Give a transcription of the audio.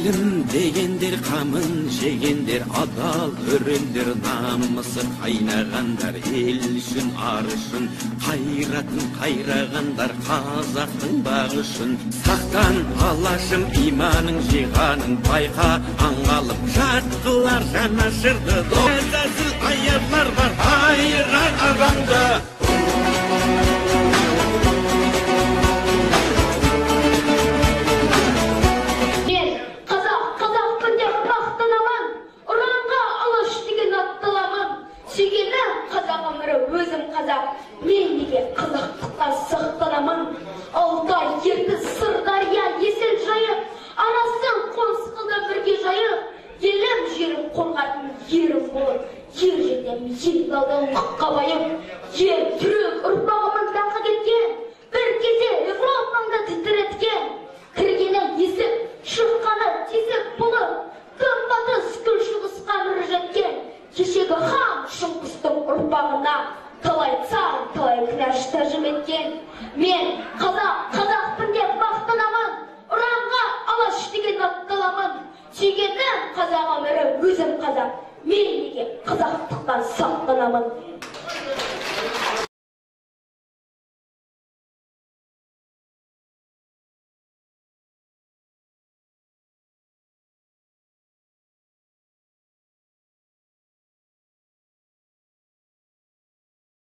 Елім дегендер қамын жегендер, адал өрендер, намысы қайнағандар, ел үшін ар үшін қайратын қайрағандар, қазақтың бағы үшін. Сақтан алашым иманың жиғанын байқа, аңғалып жатқылар жанашырды, дозасыз аярлар бар айырған адамды. Өзім қазақ, мен неге қазақтыққа сақтанамын? Алтай, ертіс, Сырдария, Есіл жайы, арасын қоныс қылды бірге жайы. Елім жерім қорғатын ерім болып, ер жетем ел далдан маққа байып. Ер түрік ұрпағымын тақы кеткен, бір кесе Европаңды тітіреткен. Кіргені есіп, шыққаны тесік болып, күн батыс күн шығысқа бір жеткен. Кешегі хан Шыңғыстың ұрпағына талай цар, талай кінәш тәжім еткен. Мен қазақпын деп мақтанамын, ұранға алаш деген атталамын. Сүйгенім қазақ өмірі, өзім қазақ, мен неге қазақтықтан сақтанамын.